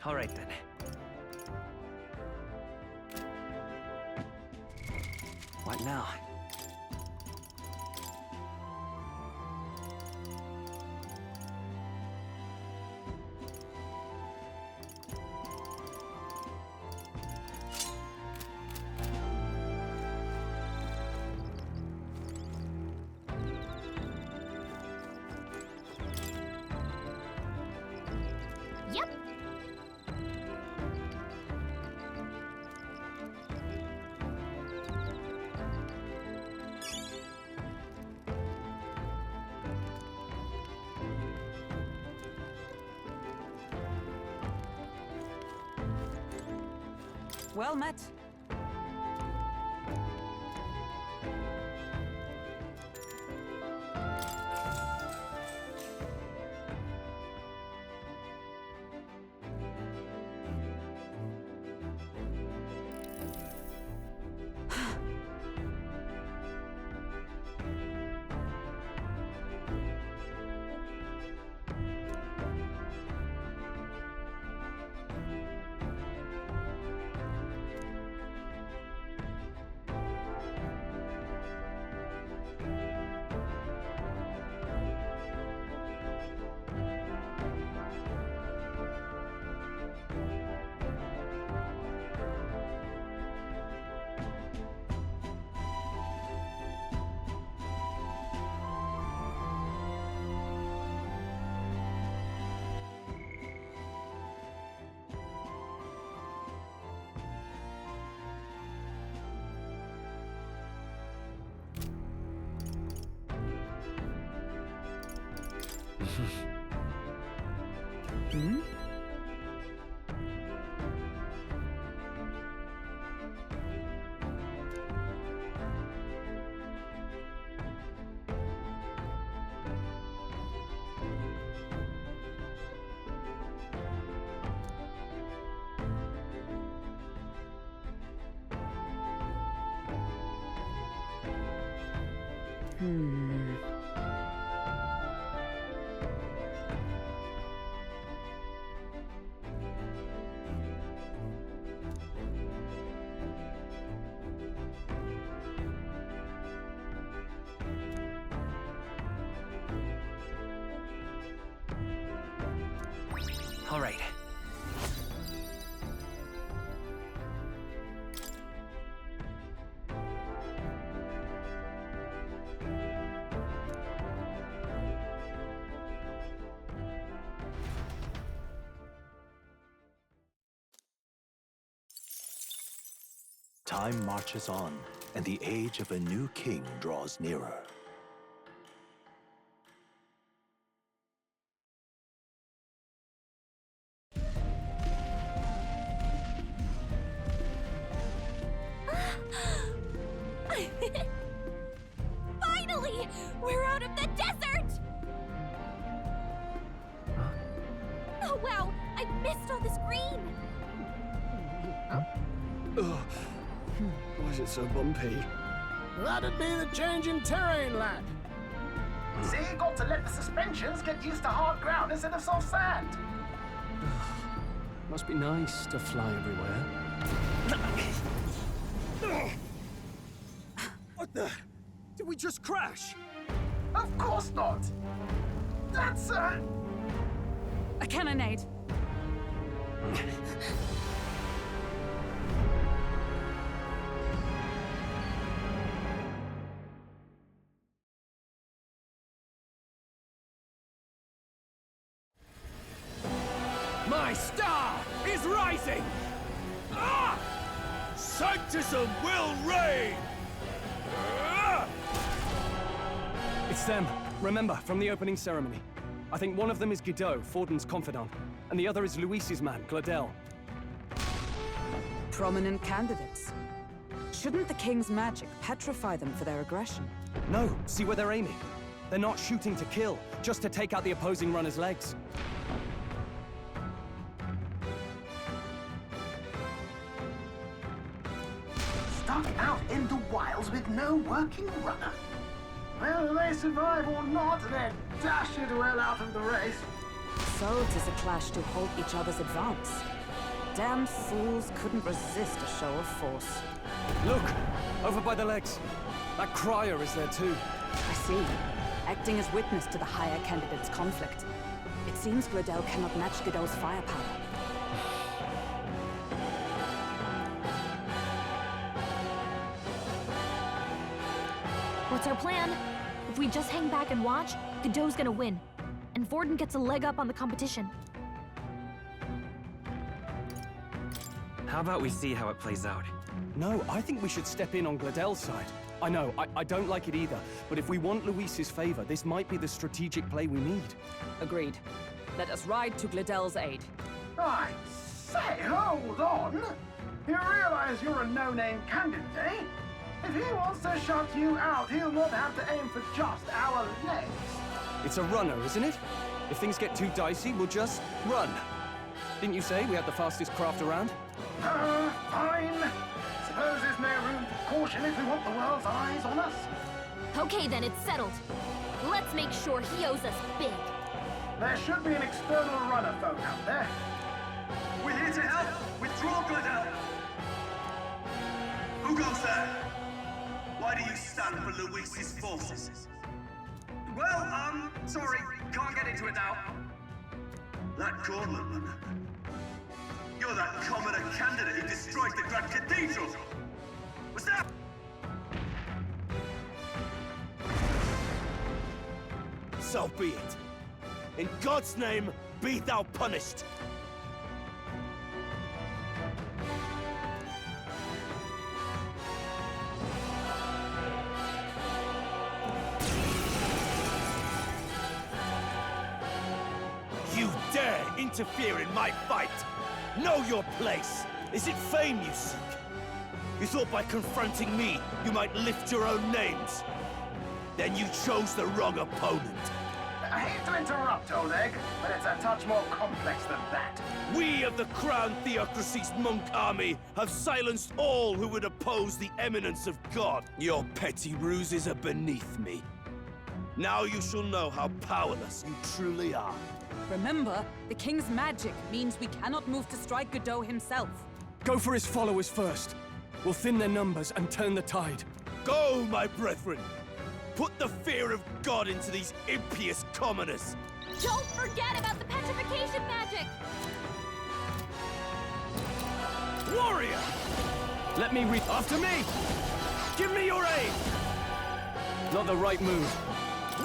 All right then. What now? Yep. Well met. Hmm? Hmm. All right. Time marches on, and the age of a new king draws nearer. Finally! We're out of the desert! Oh wow, I missed all this green! Ugh. Why is it so bumpy? That'd be the change in terrain, lad. See, you got to let the suspensions get used to hard ground instead of soft sand. Must be nice to fly everywhere. What the? Did we just crash? Of course not. That's A cannonade. My star is rising! Ah! Sanctism will reign! Ah! It's them. Remember, from the opening ceremony. I think one of them is Guido, Forden's confidant, and the other is Luis's man, Gladel. Prominent candidates. Shouldn't the king's magic petrify them for their aggression? No, see where they're aiming. They're not shooting to kill, just to take out the opposing runner's legs. stuck out in the wilds with no working runner. Whether they survive or not, they're dashed well out of the race. So 'tis a clash to halt each other's advance. Damned fools couldn't resist a show of force. Look! Over by the legs. That crier is there too. I see. Acting as witness to the higher candidate's conflict. It seems Gladel cannot match Godot's firepower. What's our plan? If we just hang back and watch, Godot's gonna win. And Vorden gets a leg up on the competition. How about we see how it plays out? No, I think we should step in on Gladel's side. I know, I don't like it either, but if we want Luis's favor, this might be the strategic play we need. Agreed. Let us ride to Gladel's aid. I say, hold on. You realize you're a no-name candidate, eh? If he wants to shut you out, he'll not have to aim for just our legs. It's a runner, isn't it? If things get too dicey, we'll just run. Didn't you say we had the fastest craft around? Fine. Suppose there's no room for caution if we want the world's eyes on us. Okay then, it's settled. Let's make sure he owes us big. There should be an external runner phone out there. We're here to help! Withdraw, Gladel! Who goes there? Why do you stand for Luis's forces? Well, sorry, can't get into it now. That gauntlet runner. You're that commoner candidate who destroyed the Grand Cathedral! Was that? So be it. In God's name, be thou punished! You dare interfere in my fight! Know your place! Is it fame you seek? You thought by confronting me, you might lift your own names? Then you chose the wrong opponent. I hate to interrupt, Oleg, but it's a touch more complex than that. We of the Crown Theocracy's monk army have silenced all who would oppose the eminence of God. Your petty ruses are beneath me. Now you shall know how powerless you truly are. Remember, the king's magic means we cannot move to strike Godot himself. Go for his followers first. We'll thin their numbers and turn the tide. Go, my brethren! Put the fear of God into these impious commoners! Don't forget about the petrification magic! Warrior! Let me read. After me! Give me your aid! Not the right move.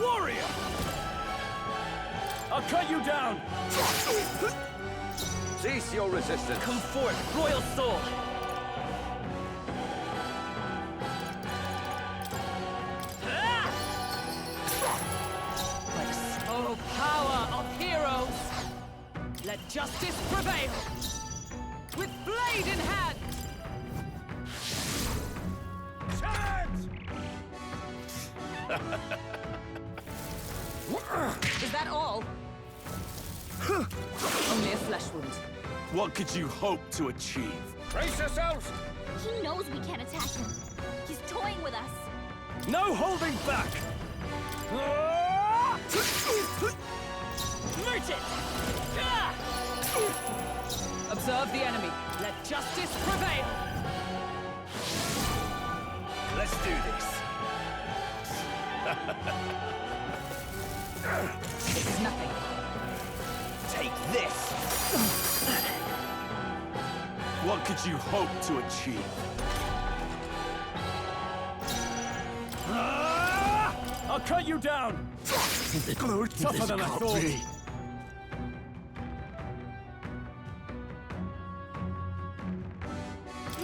Warrior! I'll cut you down! Cease your resistance! Come forth, royal soul! Oh, power of heroes! Let justice prevail! With blade in hand! Is that all? Only a flesh wound. What could you hope to achieve? Brace yourselves! He knows we can't attack him. He's toying with us. No holding back! Merchant! Observe the enemy. Let justice prevail! Let's do this. This is nothing. Take this! What could you hope to achieve? I'll cut you down! Tougher than I thought.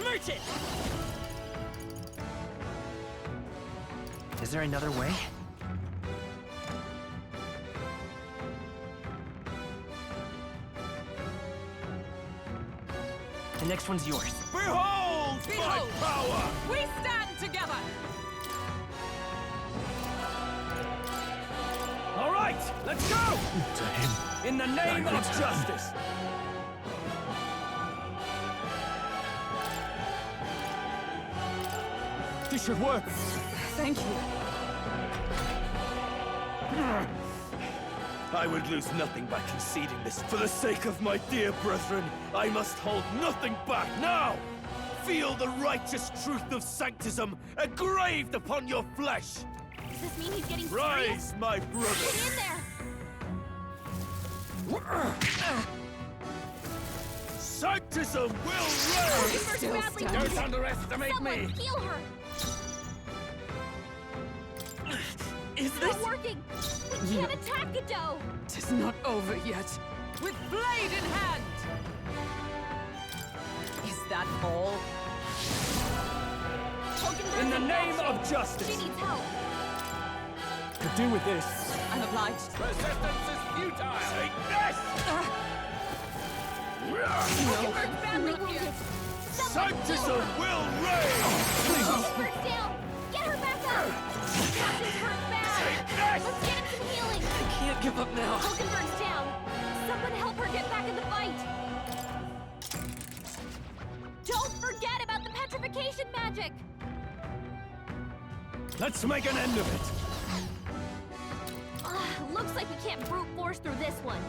Merchant! Is there another way? The next one's yours. Behold, my Behold! power! We stand together! All right, let's go! To him, In the name of justice! This should work. Thank you. I would lose nothing by conceding this. For the sake of my dear brethren, I must hold nothing back now! Feel the righteous truth of sanctism engraved upon your flesh! Does this mean he's getting serious? Rise, my Get brother! in there! Sanctism will reign! Still badly standing. wounded. underestimate Someone heal her! Is It's not working! We can't attack Godot! Tis not over yet. With blade in hand! Is that all? In the name of justice! She needs help! Could do with this. I'm obliged. Resistance is futile! Take this! Hulkenberg's badly wounded! Sanctism will reign! Hulkenberg's down! Get her back up! Captain's hurt bad! Let's get him some healing! I can't give up now. Hulkenberg's down! Someone help her get back in the fight! Don't forget about the petrification magic! Let's make an end of it! Looks like we can't brute force through this one.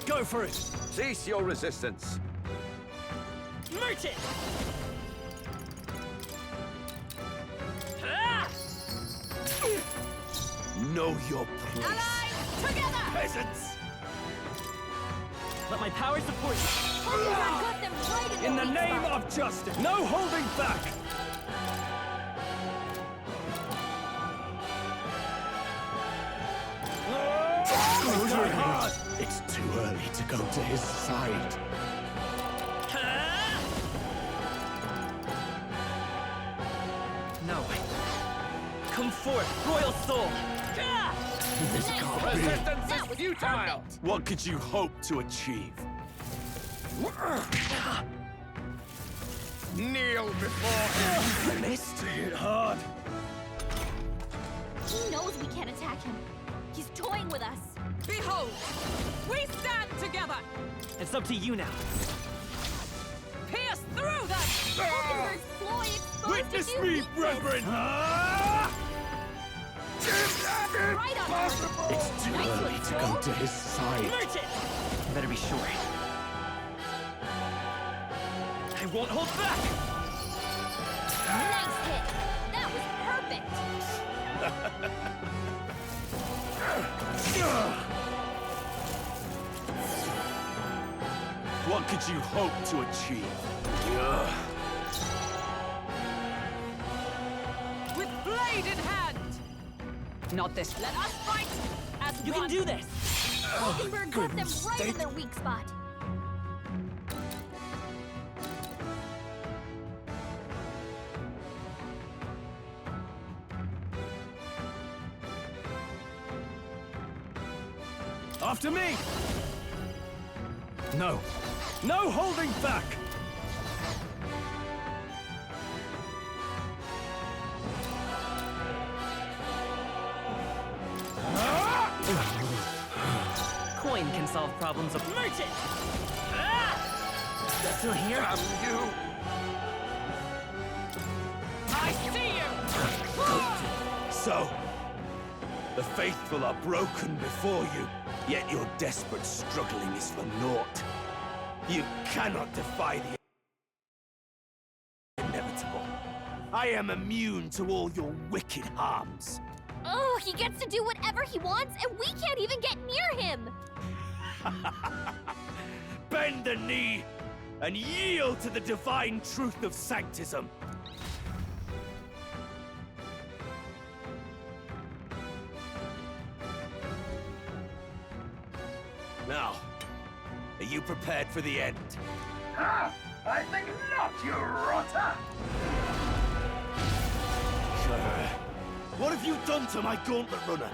Go for it! Cease your resistance. Merchant! Know your place, Allies, together! peasants! Let my power support you. Hulkenberg got them right in In the the weak name spot. of justice! No holding back! Try hard! It's too early to go to his side. No. Come forth, royal soul! This can't be. Resistance That is was futile! perfect. What could you hope to achieve? Kneel before him. Missed? Hit hard! He knows we can't attack him. He's toying with us. Behold, we stand together! It's up to you now. Pierce through them! Hulkenberg's ploy exposed Witness a new me, weakness. brethren! Right on her. It's too early to go to his side. Merchant! Better be sure. I won't hold back! Nice hit. That was perfect. What could you hope to achieve? With blade in hand! Not this. Let us fight as you can do this! Hulkenberg got them right in their weak spot. After me! No. No holding back! Coin can solve problems of merchant! Still here? I see you! So, the faithful are broken before you, yet your desperate struggling is for naught. You cannot defy the inevitable. I am immune to all your wicked harms. Oh, he gets to do whatever he wants, and we can't even get near him. Bend the knee and yield to the divine truth of sanctism. Now, are you prepared for the end? Ah, I think not, you rotter! What have you done to my gauntlet runner?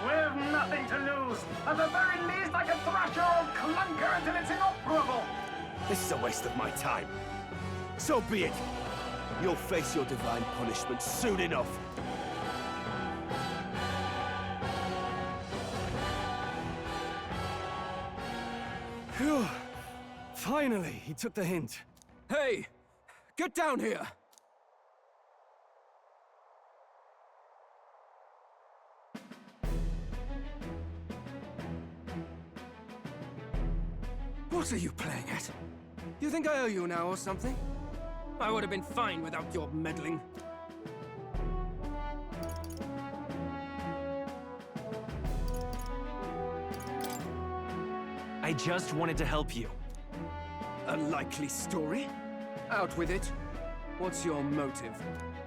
We've nothing to lose. At the very least, I can thrash your old clunker until it's inoperable. This is a waste of my time. So be it. You'll face your divine punishment soon enough. Phew. Finally, he took the hint. Hey! Get down here! What are you playing at? You think I owe you now or something? I would have been fine without your meddling. I just wanted to help you. A likely story? Out with it. What's your motive?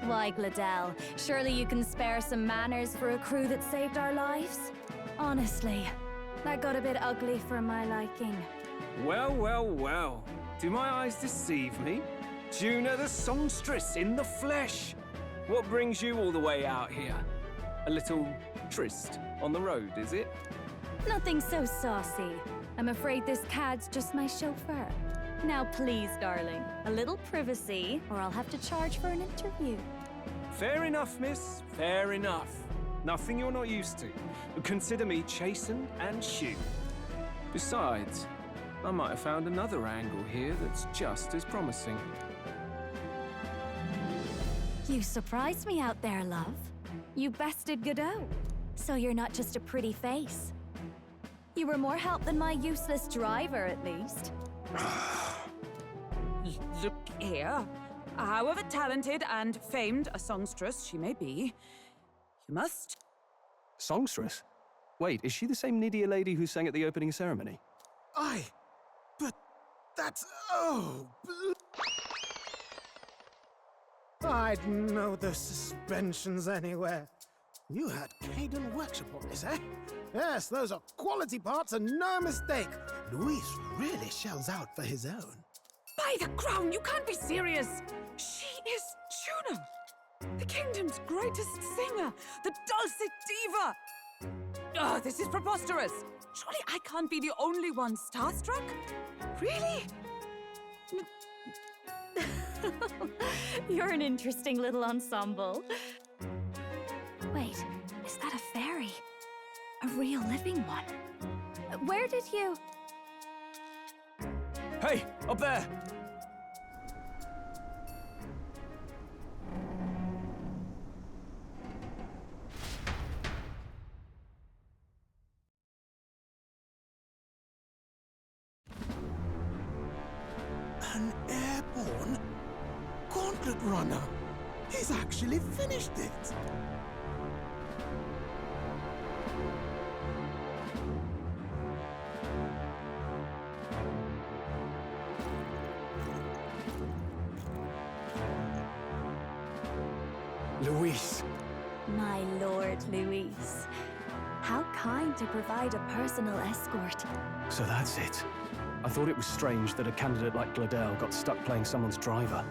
Why, Gladell, surely you can spare some manners for a crew that saved our lives? Honestly, that got a bit ugly for my liking. Well, well, well. Do my eyes deceive me? Juna the songstress in the flesh. What brings you all the way out here? A little tryst on the road, is it? Nothing so saucy. I'm afraid this cad's just my chauffeur. Now please, darling, a little privacy, or I'll have to charge for an interview. Fair enough, miss. Fair enough. Nothing you're not used to. Consider me chastened and shoed. Besides, I might have found another angle here that's just as promising. You surprised me out there, love. You bested Godot. So you're not just a pretty face. You were more help than my useless driver, at least. Look here. However talented and famed a songstress she may be, you must... Songstress? Wait, is she the same Nydia lady who sang at the opening ceremony? But that's... oh... I'd know the suspensions anywhere. You had Caden workshop on this, eh? Yes, those are quality parts and no mistake. Luis really shells out for his own. By the crown, you can't be serious! She is Juno! The kingdom's greatest singer! The dulcet diva! Oh, this is preposterous! Surely I can't be the only one starstruck? Really? You're an interesting little ensemble. Wait, is that a fairy? A real living one? Where did you... Hey, up there! An airborne gauntlet runner. He's actually finished it. Luis. My lord, Luis. How kind to provide a personal escort. So that's it. I thought it was strange that a candidate like Gladell got stuck playing someone's driver.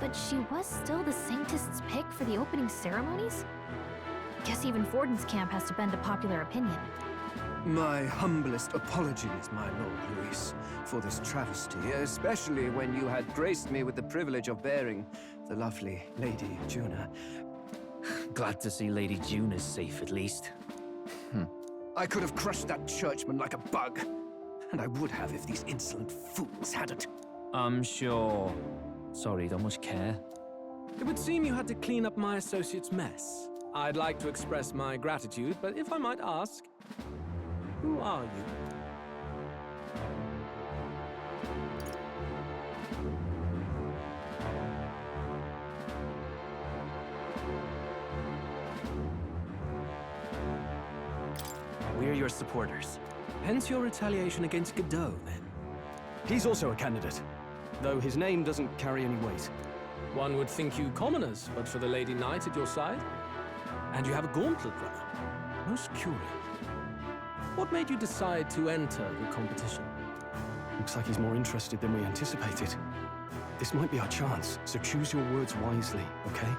But she was still the Saintist's pick for the opening ceremonies? Guess even Forden's camp has to bend to popular opinion. My humblest apologies, my lord Luis, for this travesty, especially when you had graced me with the privilege of bearing the lovely Lady Juna. Glad to see Lady Juna's safe, at least. I could have crushed that churchman like a bug. And I would have if these insolent fools hadn't. I'm sure. Sorry, don't much care. It would seem you had to clean up my associate's mess. I'd like to express my gratitude, but if I might ask, who are you? We're your supporters. Hence your retaliation against Godot, then? He's also a candidate, though his name doesn't carry any weight. One would think you commoners, but for the Lady Knight at your side. And you have a gauntlet runner. Most curious. What made you decide to enter the competition? Looks like he's more interested than we anticipated. This might be our chance, so choose your words wisely, okay?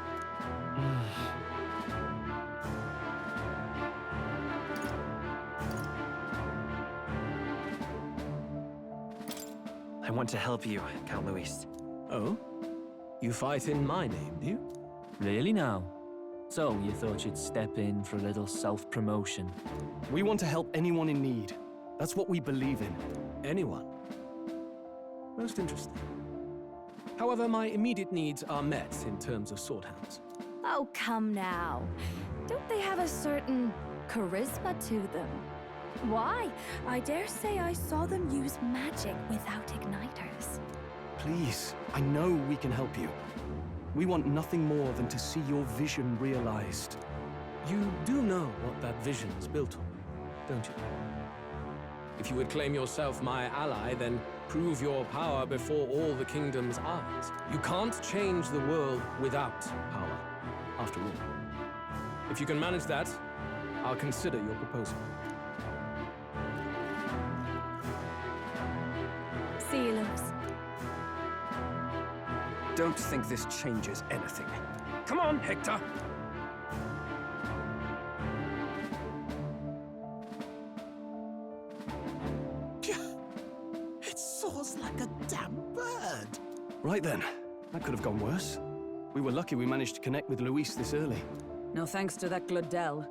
I want to help you, Count Luis. Oh? You fight in my name, do you? Really now? So, you thought you'd step in for a little self-promotion? We want to help anyone in need. That's what we believe in. Anyone? Most interesting. However, my immediate needs are met in terms of swordhounds. Oh, come now. Don't they have a certain charisma to them? Why? I dare say I saw them use magic without igniters. Please, I know we can help you. We want nothing more than to see your vision realized. You do know what that vision is built on, don't you? If you would claim yourself my ally, then prove your power before all the kingdom's eyes. You can't change the world without power, after all. If you can manage that, I'll consider your proposal. See you, Luz. Don't think this changes anything. Come on, Hector! It soars like a damn bird. Right then, that could have gone worse. We were lucky we managed to connect with Luis this early. No thanks to that Glodell.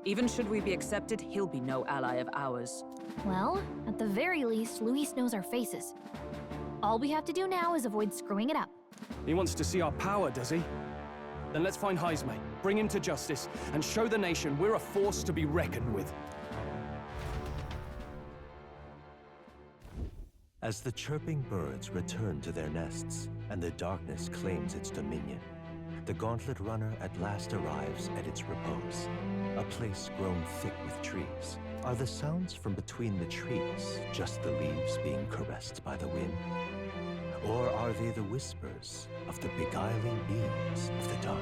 Even should we be accepted, he'll be no ally of ours. Well, at the very least, Luis knows our faces. All we have to do now is avoid screwing it up. He wants to see our power, does he? Then let's find Heisme, bring him to justice, and show the nation we're a force to be reckoned with. As the chirping birds return to their nests and the darkness claims its dominion, the Gauntlet Runner at last arrives at its repose, a place grown thick with trees. Are the sounds from between the trees just the leaves being caressed by the wind? Or are they the whispers of the beguiling beings of the dark?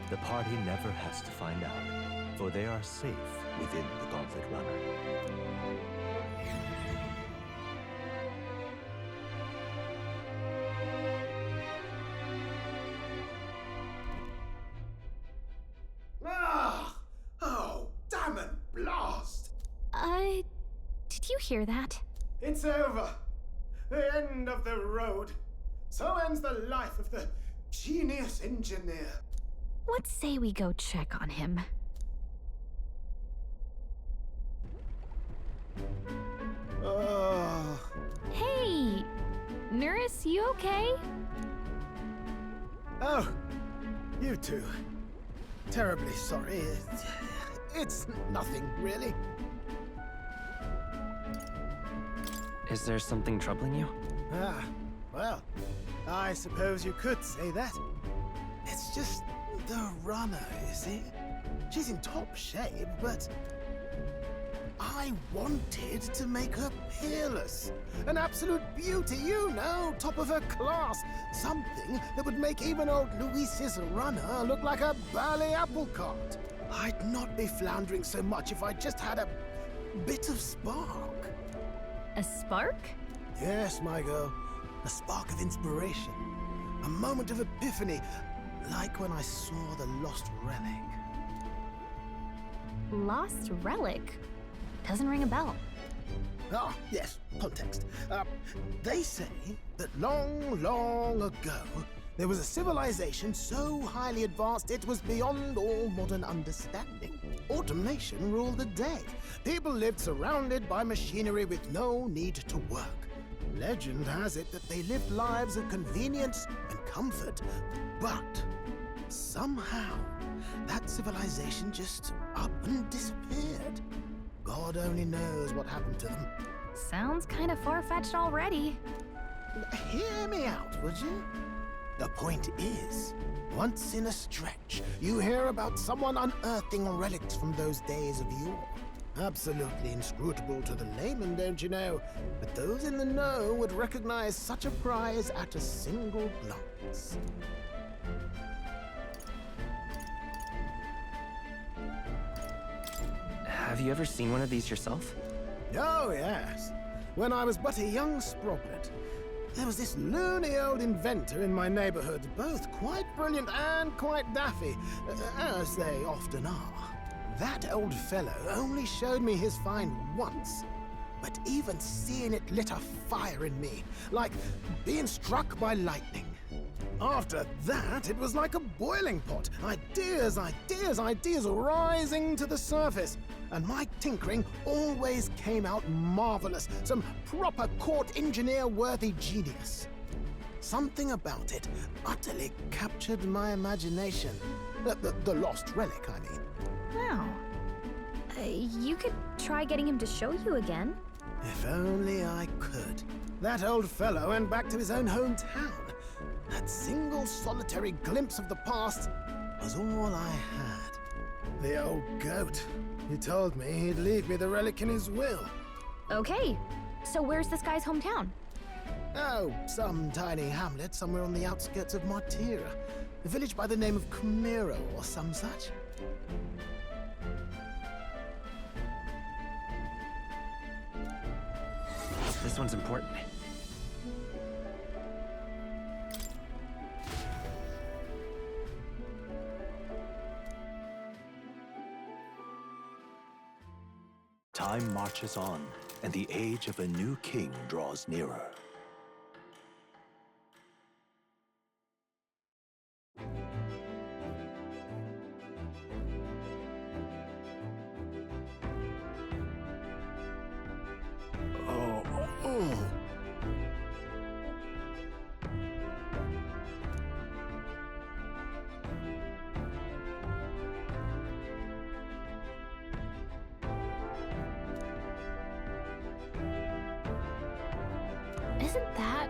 The party never has to find out, for they are safe within the Gauntlet Runner. Ah! Oh, damn it, blast! Did you hear that? It's over. The end of the road. So ends the life of the genius engineer. Let's say we go check on him. Oh. Hey! Nurse, you okay? Oh, you two. Terribly sorry. It's nothing, really. Is there something troubling you? Ah, well, I suppose you could say that. It's just the runner, you see? She's in top shape, but I wanted to make her peerless. An absolute beauty, you know, top of her class. Something that would make even old Luis's runner look like a bally apple cart. I'd not be floundering so much if I just had a bit of spark. A spark? Yes, my girl. A spark of inspiration. A moment of epiphany, like when I saw the lost relic. Lost relic? Doesn't ring a bell. Ah, yes, context. They say that long, long ago, there was a civilization so highly advanced it was beyond all modern understanding. Automation ruled the day. People lived surrounded by machinery with no need to work. Legend has it that they lived lives of convenience and comfort, but somehow that civilization just up and disappeared. God only knows what happened to them. Sounds kind of far-fetched already. Hear me out, would you? The point is, once in a stretch, you hear about someone unearthing relics from those days of yore. Absolutely inscrutable to the layman, don't you know? But those in the know would recognize such a prize at a single glance. Have you ever seen one of these yourself? Oh, yes. When I was but a young sproglet, there was this loony old inventor in my neighborhood, both quite brilliant and quite daffy, as they often are. That old fellow only showed me his find once, but even seeing it lit a fire in me, like being struck by lightning. After that, it was like a boiling pot. Ideas, ideas, ideas rising to the surface. And my tinkering always came out marvelous. Some proper court engineer-worthy genius. Something about it utterly captured my imagination. The lost relic, I mean. Wow. You could try getting him to show you again. If only I could. That old fellow went back to his own hometown. That single solitary glimpse of the past was all I had. The old goat. He told me he'd leave me the relic in his will. Okay, so where's this guy's hometown? Oh, some tiny hamlet somewhere on the outskirts of Martira. A village by the name of Camiro or some such. This one's important. Time marches on, and the age of a new king draws nearer. Isn't that...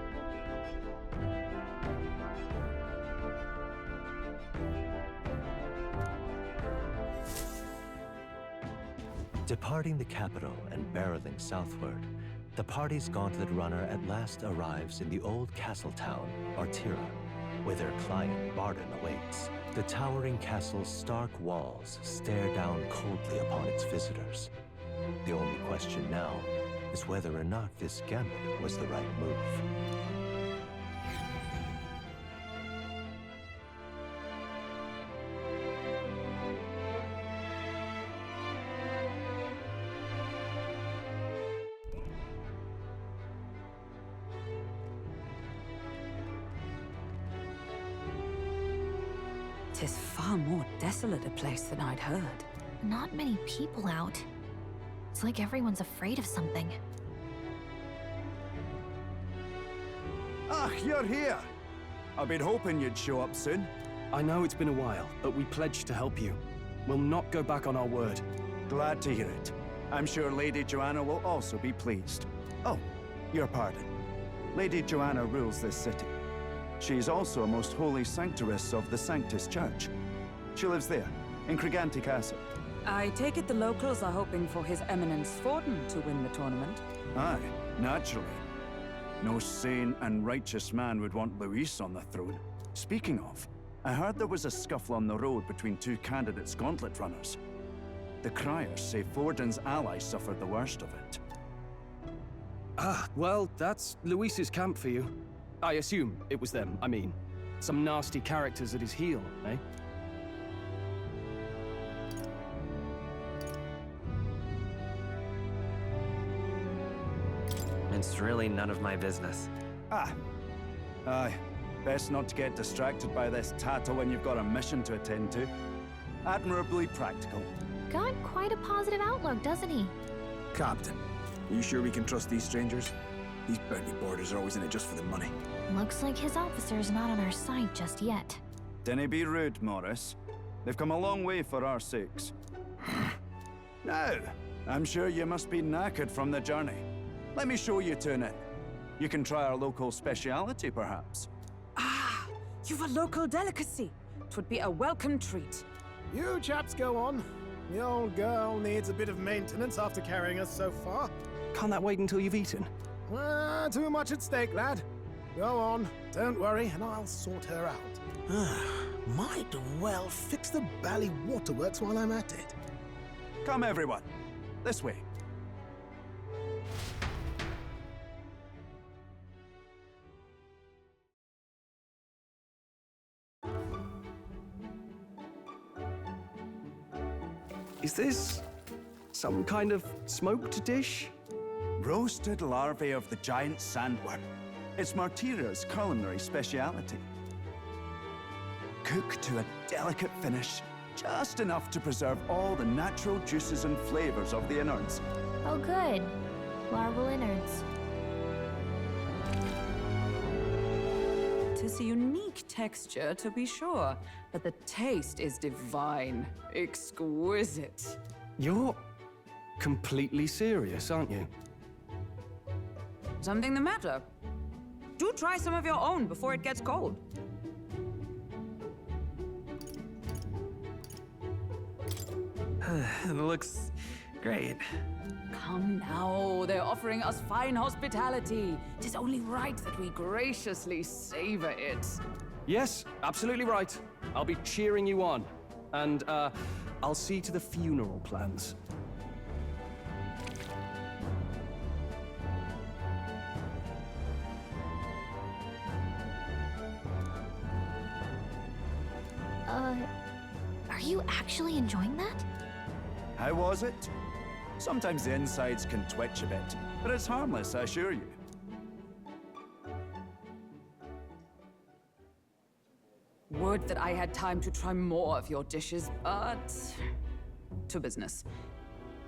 Departing the capital and barreling southward, the party's gauntlet runner at last arrives in the old castle town, Artira, where their client Barden awaits. The towering castle's stark walls stare down coldly upon its visitors. The only question now is whether or not this gambit was the right move. Tis far more desolate a place than I'd heard. Not many people out. It's like everyone's afraid of something. Ah, you're here! I've been hoping you'd show up soon. I know it's been a while, but we pledged to help you. We'll not go back on our word. Glad to hear it. I'm sure Lady Joanna will also be pleased. Oh, your pardon. Lady Joanna rules this city. She's also a most holy sanctoress of the Sanctus Church. She lives there, in Criganti Castle. I take it the locals are hoping for His Eminence Forden to win the tournament? Aye, naturally. No sane and righteous man would want Luis on the throne. Speaking of, I heard there was a scuffle on the road between two candidates gauntlet runners. The criers say Forden's allies suffered the worst of it. Ah, well, that's Luis's camp for you. I assume it was them, I mean. Some nasty characters at his heel, eh? It's really none of my business. Ah. Aye. Best not to get distracted by this tattle when you've got a mission to attend to. Admirably practical. Got quite a positive outlook, doesn't he? Captain, are you sure we can trust these strangers? These bounty boarders are always in it just for the money. Looks like his officer's not on our side just yet. Dinna be rude, Morris. They've come a long way for our sakes. Now, I'm sure you must be knackered from the journey. Let me show you to an inn. You can try our local speciality, perhaps. Ah, you've a local delicacy. 'Twould be a welcome treat. You chaps go on. The old girl needs a bit of maintenance after carrying us so far. Can't that wait until you've eaten? Too much at stake, lad. Go on, don't worry, and I'll sort her out. Might well fix the bally waterworks while I'm at it. Come, everyone. This way. Is this some kind of smoked dish? Roasted larvae of the giant sandworm. It's Martira's culinary speciality. Cooked to a delicate finish, just enough to preserve all the natural juices and flavors of the innards. Oh good. Larval innards. Tis a unique texture, to be sure, but the taste is divine. Exquisite. You're completely serious, aren't you? Something the matter? Do try some of your own before it gets cold. It looks great. Come now, they're offering us fine hospitality. 'Tis only right that we graciously savor it. Yes, absolutely right. I'll be cheering you on. And, I'll see to the funeral plans. Are you actually enjoying that? How was it? Sometimes the insides can twitch a bit, but it's harmless, I assure you. Would that I had time to try more of your dishes, but... to business.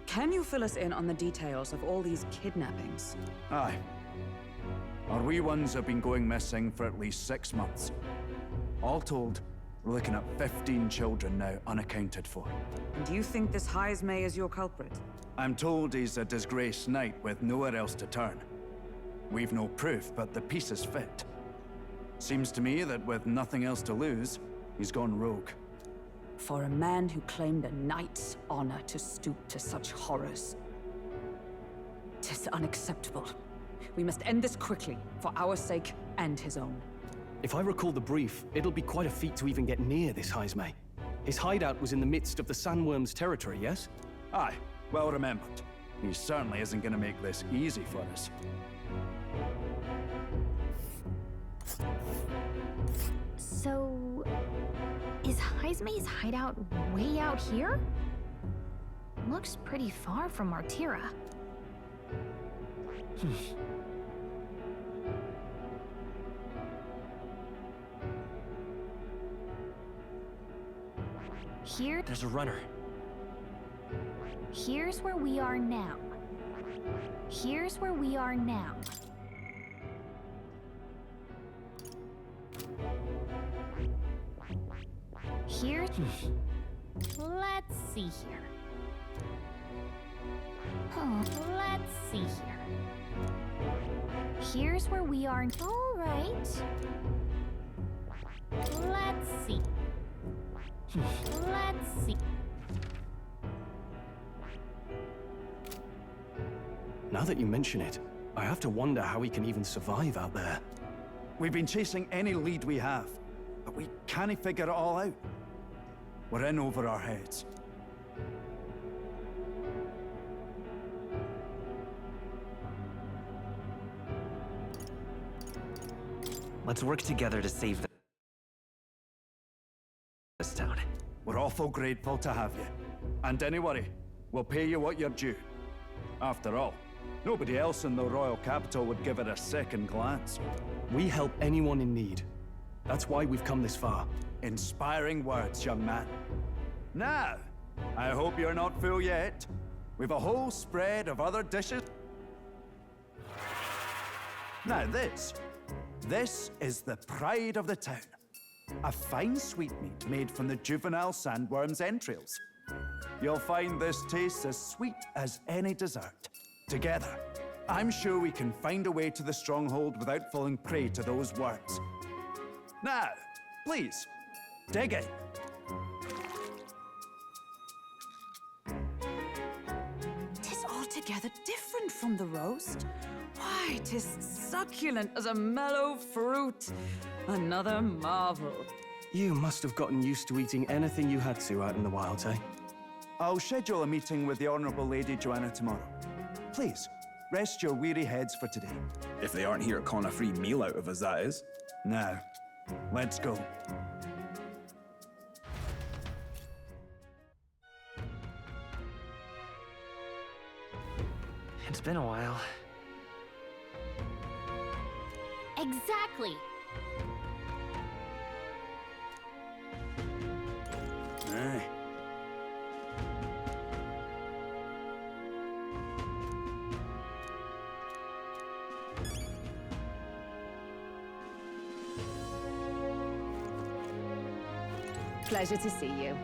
Can you fill us in on the details of all these kidnappings? Aye. Our wee ones have been going missing for at least 6 months. All told, we're looking at 15 children now unaccounted for. And do you think this Heismay is your culprit? I'm told he's a disgraced knight with nowhere else to turn. We've no proof, but the pieces fit. Seems to me that with nothing else to lose, he's gone rogue. For a man who claimed a knight's honor to stoop to such horrors. 'Tis unacceptable. We must end this quickly, for our sake and his own. If I recall the brief, it'll be quite a feat to even get near this Heismay. His hideout was in the midst of the Sandworm's territory, yes? Aye, well remembered. He certainly isn't gonna make this easy for us. So... is Heismay's hideout way out here? Looks pretty far from Martira. Here... There's a runner. Here's where we are now. Here's where we are now. Here's... Let's see here. Let's see here. Here's where we are... All right. Let's see. Let's see. Now that you mention it, I have to wonder how he can even survive out there. We've been chasing any lead we have, but we can't figure it all out. We're in over our heads. Let's work together to save this town. We're awful grateful to have you. And don't worry, we'll pay you what you're due. After all, nobody else in the royal capital would give it a second glance. We help anyone in need. That's why we've come this far. Inspiring words, young man. Now, I hope you're not full yet. We've a whole spread of other dishes. Now this is the pride of the town. A fine sweetmeat made from the juvenile sandworm's entrails. You'll find this tastes as sweet as any dessert. Together, I'm sure we can find a way to the stronghold without falling prey to those worms. Now, please, dig in. Tis altogether different from the roast. Why, 'tis succulent as a mellow fruit. Another marvel. You must have gotten used to eating anything you had to out in the wilds, eh? I'll schedule a meeting with the Honourable Lady Joanna tomorrow. Please, rest your weary heads for today. If they aren't here to con a free meal out of us, that is. Now, let's go. It's been a while. Exactly. Aye. Pleasure to see you.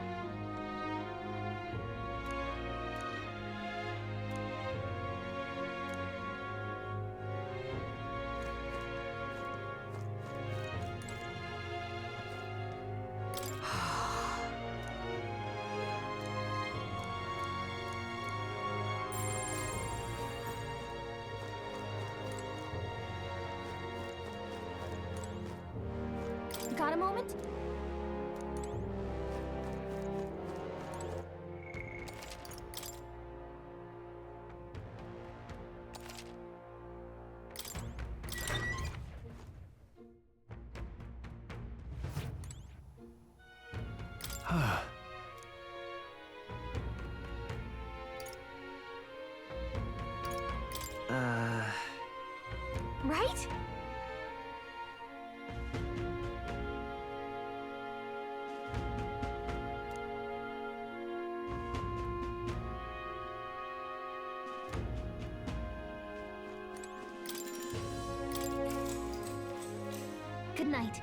Got a moment? Right? Good night.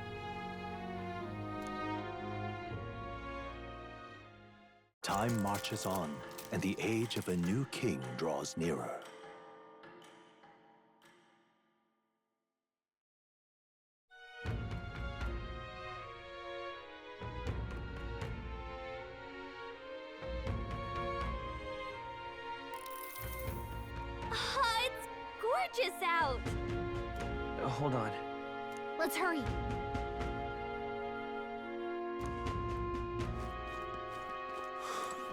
Time marches on, and the age of a new king draws nearer. It's gorgeous out! Hold on. Let's hurry.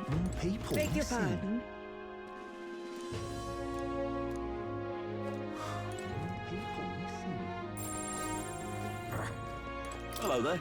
More people. Beg your missing. pardon? More people missing. Hello there.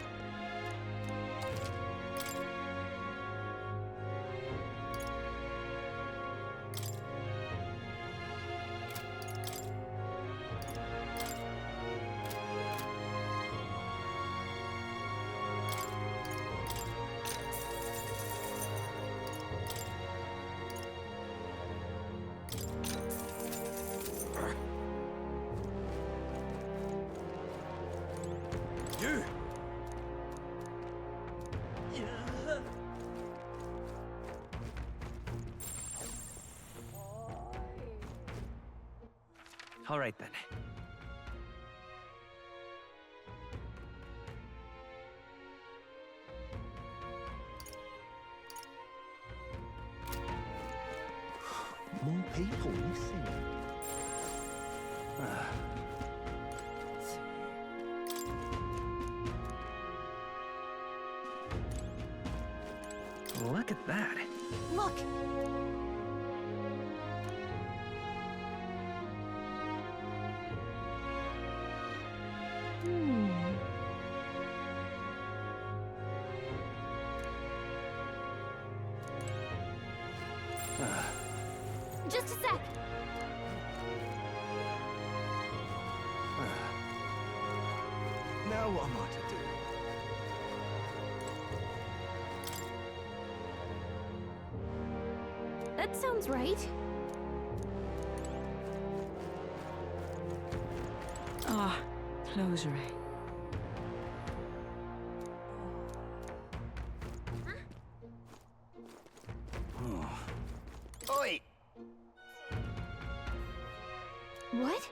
You! All right then. More people missing. Look at that. Look! Just a sec. Now what am I to do? That sounds right. Ah, closure. Oi! What?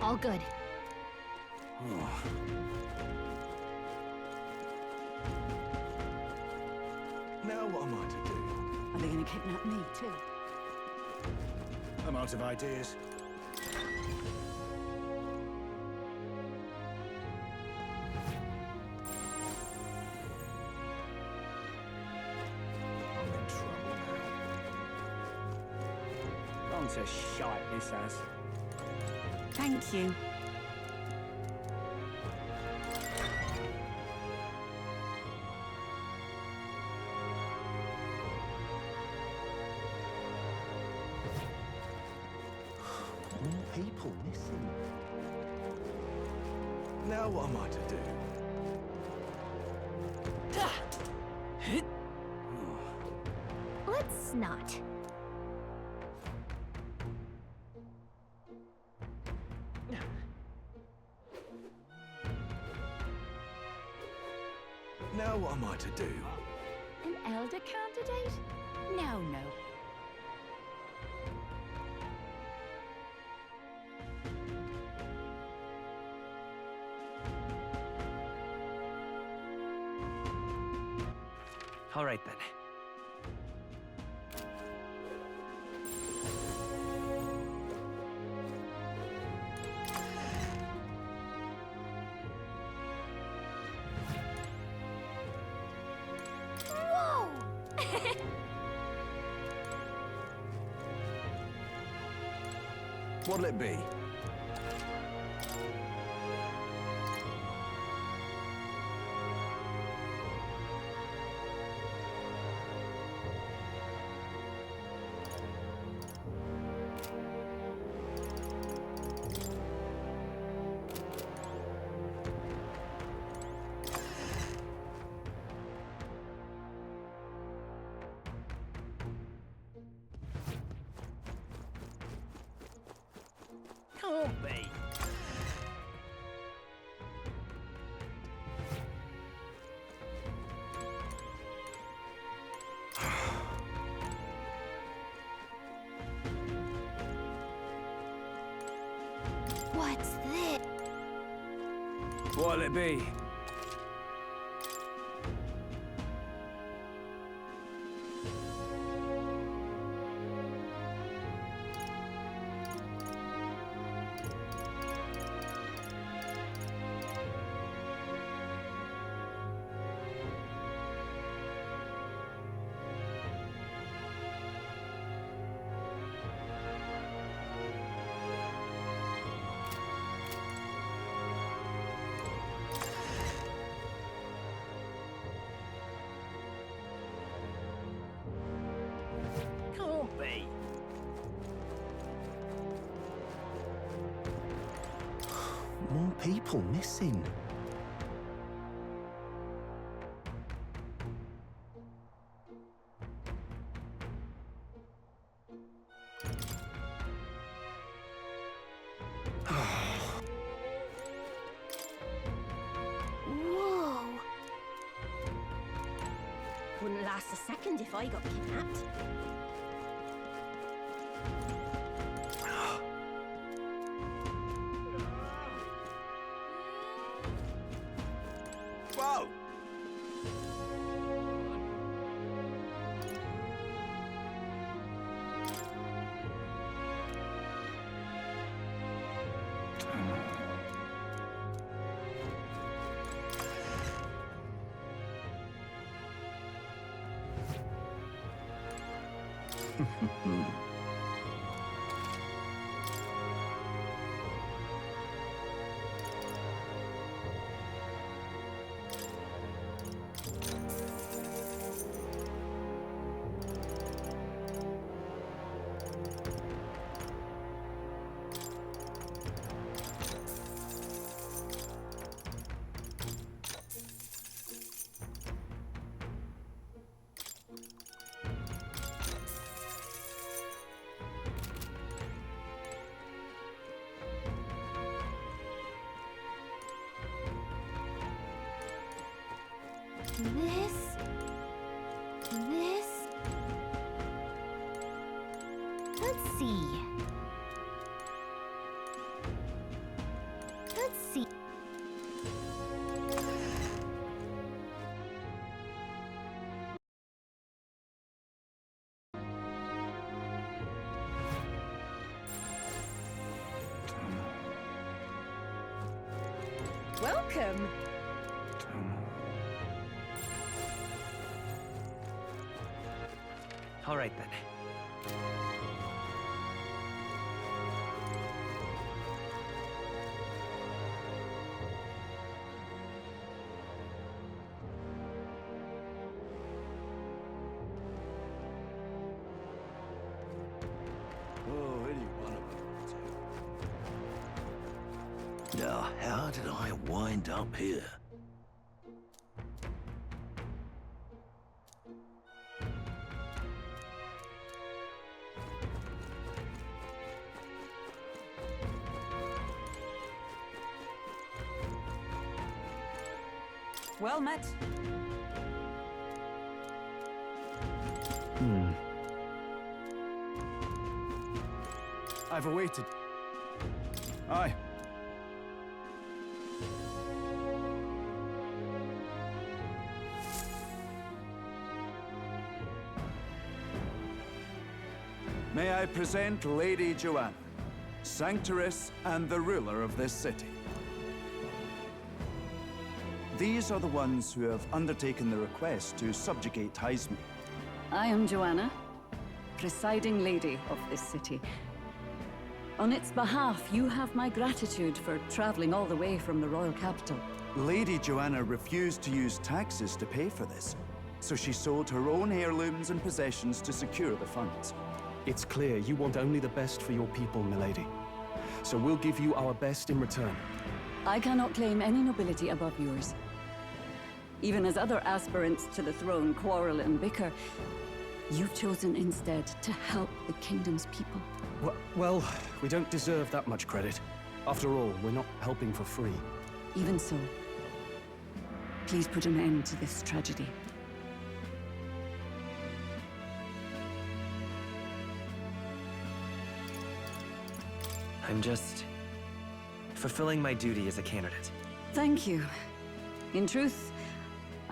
All good. Now what am I to do? Are they gonna kidnap me too? I'm out of ideas. I'm in trouble now. Gone to shite, this has. Thank you. More people missing. Now what am I to do? Let's not. Now what am I to do? An elder candidate? No, no. All right then. What'll it be? Can't be. What's this? What'll it be? Can't be. More people missing. Whoa! Wouldn't last a second if I got kidnapped. Whoa! This. Let's see. Welcome. All right then. Oh, any one of them. Now, how did I wind up here? Well met. I've awaited. Aye. May I present Lady Joanna, Sanctoress and the ruler of this city. These are the ones who have undertaken the request to subjugate Heisme. I am Joanna, presiding lady of this city. On its behalf, you have my gratitude for traveling all the way from the royal capital. Lady Joanna refused to use taxes to pay for this, so she sold her own heirlooms and possessions to secure the funds. It's clear you want only the best for your people, milady. So we'll give you our best in return. I cannot claim any nobility above yours. Even as other aspirants to the throne quarrel and bicker, you've chosen instead to help the kingdom's people. Well, we don't deserve that much credit. After all, we're not helping for free. Even so, please put an end to this tragedy. I'm just fulfilling my duty as a candidate. Thank you. In truth,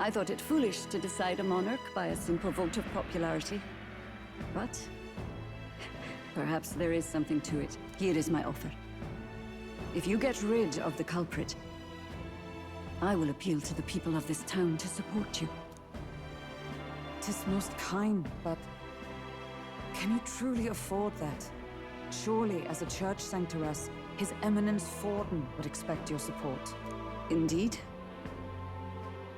I thought it foolish to decide a monarch by a simple vote of popularity. But perhaps there is something to it. Here is my offer. If you get rid of the culprit, I will appeal to the people of this town to support you. 'Tis most kind, but can you truly afford that? Surely, as a church sanctoress, His Eminence Forden would expect your support. Indeed.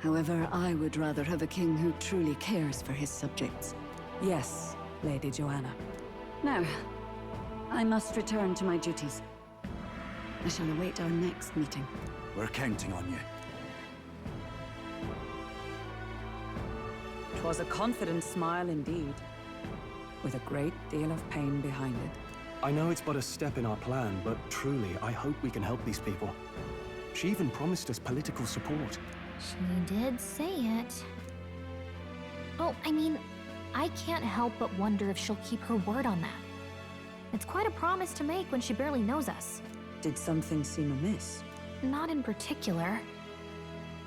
However, I would rather have a king who truly cares for his subjects. Yes, Lady Joanna. Now, I must return to my duties. I shall await our next meeting. We're counting on you. 'Twas a confident smile indeed, with a great deal of pain behind it. I know it's but a step in our plan, but truly, I hope we can help these people. She even promised us political support. She did say it. Oh, I mean, I can't help but wonder if she'll keep her word on that. It's quite a promise to make when she barely knows us. Did something seem amiss? Not in particular.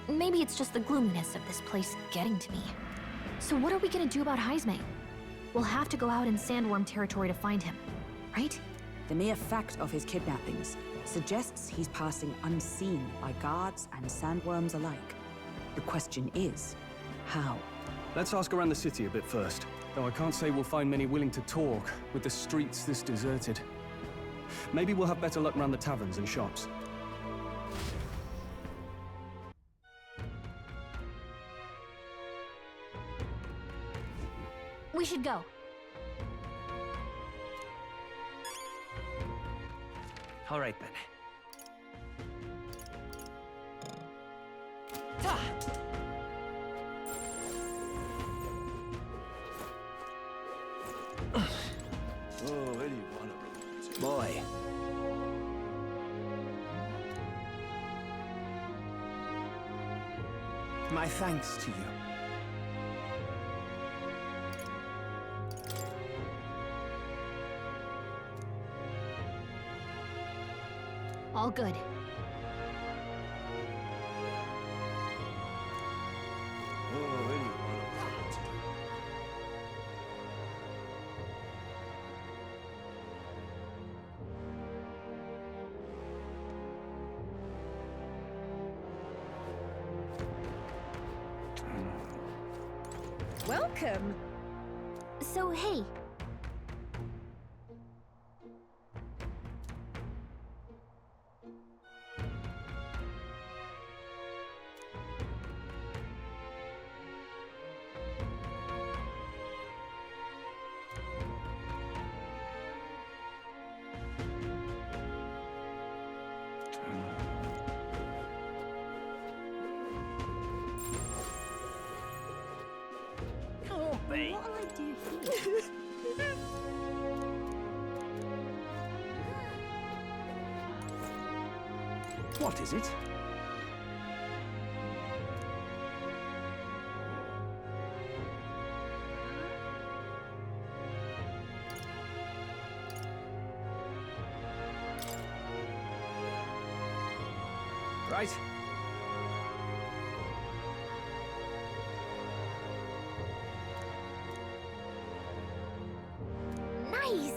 Maybe it's just the gloominess of this place getting to me. So what are we gonna do about Heisme? We'll have to go out in Sandworm territory to find him, right? The mere fact of his kidnappings suggests he's passing unseen by guards and sandworms alike. The question is, how? Let's ask around the city a bit first. Though I can't say we'll find many willing to talk, with the streets this deserted. Maybe we'll have better luck around the taverns and shops. We should go. All right then. Oh, where do you want to go? Boy. My thanks to you. All good. Oh, where do you want to go? Welcome! So, hey. What'll I do here? What is it? Right. Nice!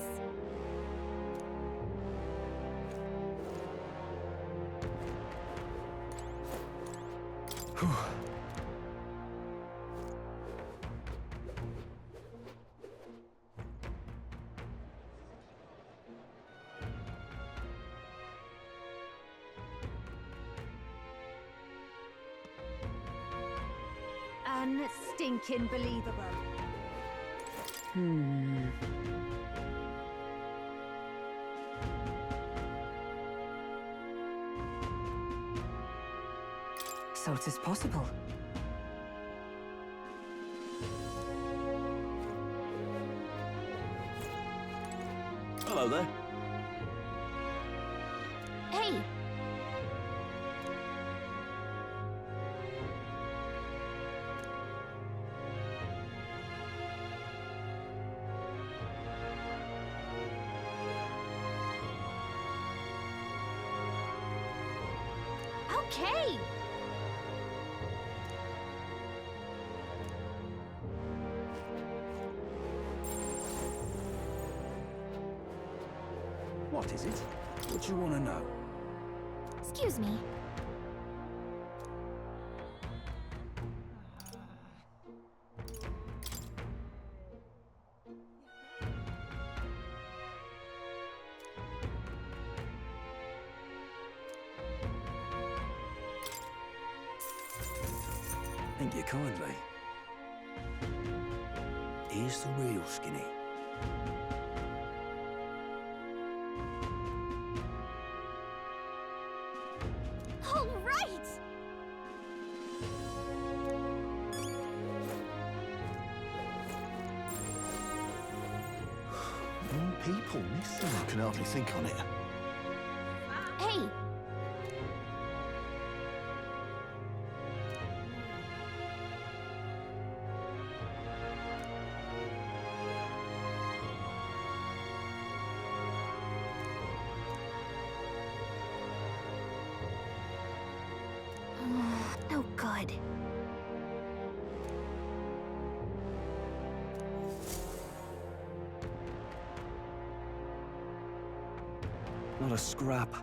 Unstinking believable. So it is possible. Hello there. Hey! Okay! What is it? What do you want to know? Excuse me. Thank you kindly. Here's the real skinny. All right! More people, miss. I can hardly think on it. Hey! No good. Not a scrap.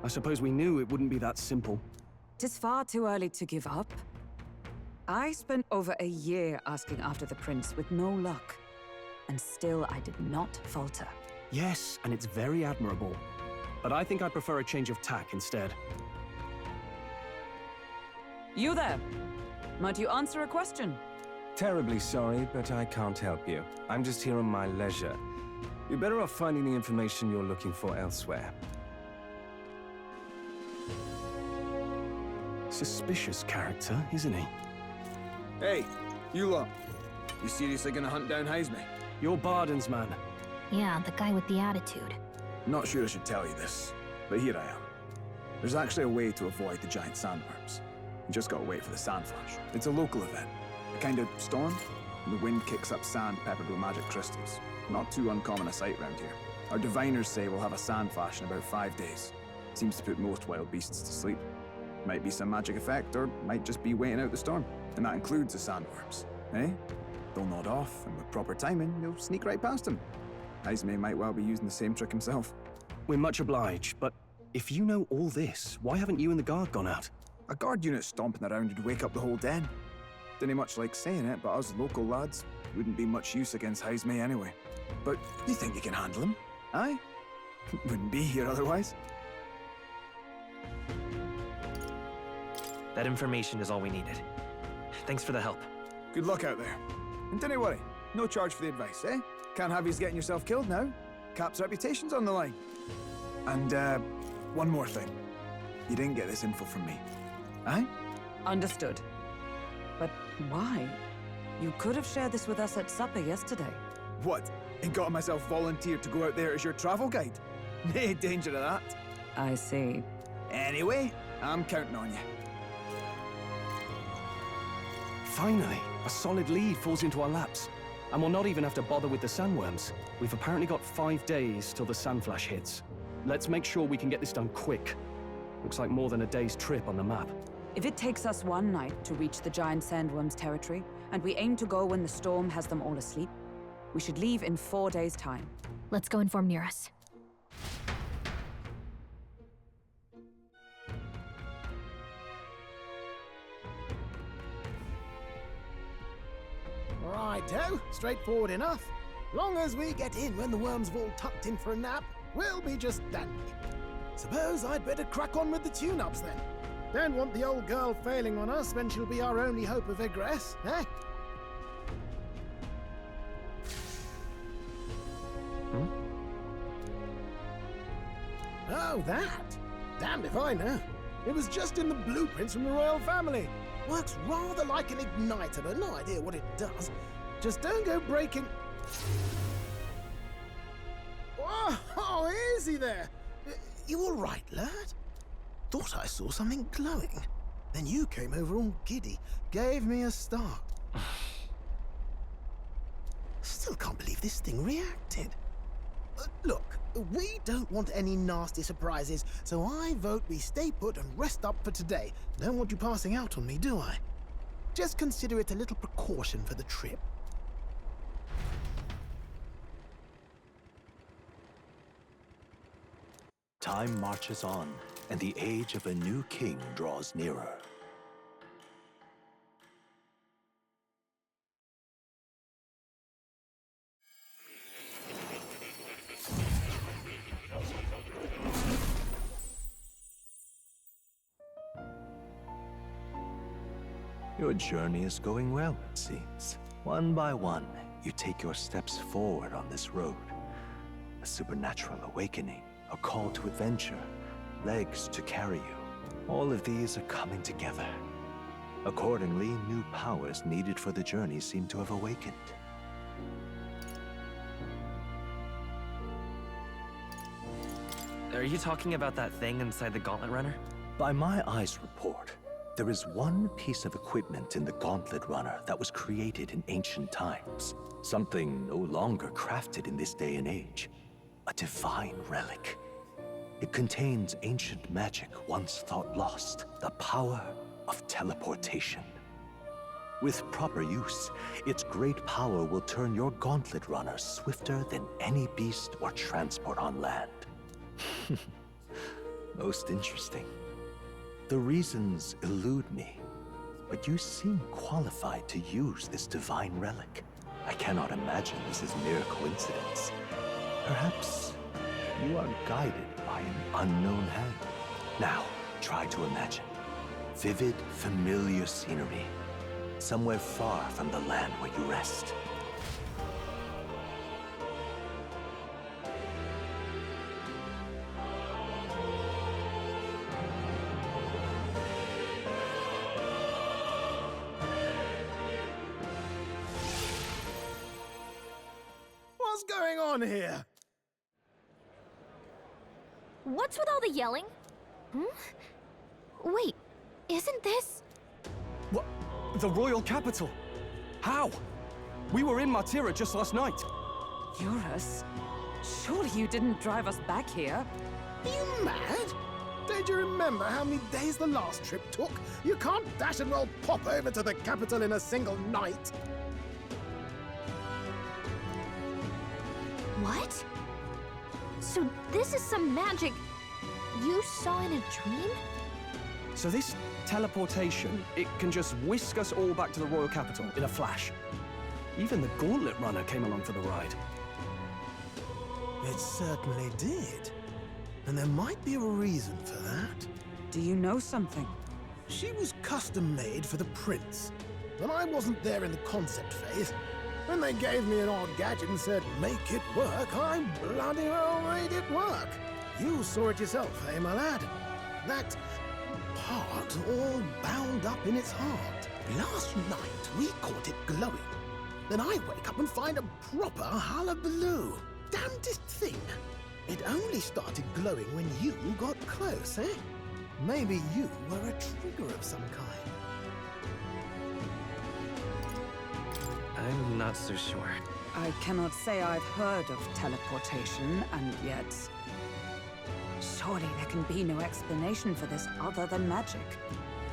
I suppose we knew it wouldn't be that simple. Tis far too early to give up. I spent over a year asking after the prince with no luck. And still I did not falter. Yes, and it's very admirable. But I think I prefer a change of tack instead. You there! Might you answer a question? Terribly sorry, but I can't help you. I'm just here on my leisure. You're better off finding the information you're looking for elsewhere. Suspicious character, isn't he? Hey, you lot. You seriously gonna hunt down Heisme? You're Barden's man. Yeah, the guy with the attitude. Not sure I should tell you this, but here I am. There's actually a way to avoid the giant sandworms. You just gotta wait for the sand flash. It's a local event. A kind of storm, and the wind kicks up sand peppered with magic crystals. Not too uncommon a sight round here. Our diviners say we'll have a sand flash in about 5 days. Seems to put most wild beasts to sleep. Might be some magic effect, or might just be waiting out the storm. And that includes the sandworms, eh? They'll nod off, and with proper timing, you'll sneak right past them. Heisme might well be using the same trick himself. We're much obliged, but if you know all this, why haven't you and the guard gone out? A guard unit stomping around would wake up the whole den. Didn't much like saying it, but us local lads wouldn't be much use against Heisme anyway. But you think you can handle him? Aye? Wouldn't be here otherwise. That information is all we needed. Thanks for the help. Good luck out there. And don't worry, no charge for the advice, eh? Can't have you getting yourself killed now. Cap's reputation's on the line. And, one more thing. You didn't get this info from me. Aye? Understood. But why? You could have shared this with us at supper yesterday. What? And got myself volunteered to go out there as your travel guide? Nae danger of that. I see. Anyway, I'm counting on you. Finally, a solid lead falls into our laps. And we'll not even have to bother with the sandworms. We've apparently got 5 days till the sandflash hits. Let's make sure we can get this done quick. Looks like more than a day's trip on the map. If it takes us one night to reach the giant sandworms' territory, and we aim to go when the storm has them all asleep, we should leave in 4 days' time. Let's go inform Nearest. Righto, straightforward enough. Long as we get in when the worms have all tucked in for a nap, we'll be just dandy. Suppose I'd better crack on with the tune-ups then. Don't want the old girl failing on us when she'll be our only hope of egress, eh? Oh, that? Damned if I know. It was just in the blueprints from the royal family. Works rather like an igniter, but no idea what it does. Just don't go breaking... Oh, easy there. You all right, lad? Thought I saw something glowing. Then you came over all giddy, gave me a start. Still can't believe this thing reacted. Look, we don't want any nasty surprises, so I vote we stay put and rest up for today. Don't want you passing out on me, do I? Just consider it a little precaution for the trip. Time marches on, and the age of a new king draws nearer. Your journey is going well, it seems. One by one, you take your steps forward on this road. A supernatural awakening, a call to adventure, legs to carry you. All of these are coming together. Accordingly, new powers needed for the journey seem to have awakened. Are you talking about that thing inside the Gauntlet Runner? By my eyes report, there is one piece of equipment in the Gauntlet Runner that was created in ancient times. Something no longer crafted in this day and age. A divine relic. It contains ancient magic once thought lost, the power of teleportation. With proper use, its great power will turn your Gauntlet Runner swifter than any beast or transport on land. Most interesting. The reasons elude me, but you seem qualified to use this divine relic. I cannot imagine this is mere coincidence. Perhaps you are guided by an unknown hand. Now, try to imagine. Vivid, familiar scenery. Somewhere far from the land where you rest. What's going on here? What's with all the yelling? Wait, isn't this... What? The royal capital? How? We were in Martira just last night. Eurus? Surely you didn't drive us back here? Are you mad? Don't you remember how many days the last trip took? You can't dash and roll pop over to the capital in a single night. What? So this is some magic you saw in a dream? So this teleportation, it can just whisk us all back to the royal capital in a flash. Even the Gauntlet Runner came along for the ride. It certainly did. And there might be a reason for that. Do you know something? She was custom-made for the prince. When I wasn't there in the concept phase, when they gave me an odd gadget and said, make it work, I bloody well made it work. You saw it yourself, eh, my lad? That part all bound up in its heart. Last night, we caught it glowing. Then I wake up and find a proper hullabaloo. Damnedest thing. It only started glowing when you got close, eh? Maybe you were a trigger of some kind. I'm not so sure. I cannot say I've heard of teleportation, and yet... surely there can be no explanation for this other than magic.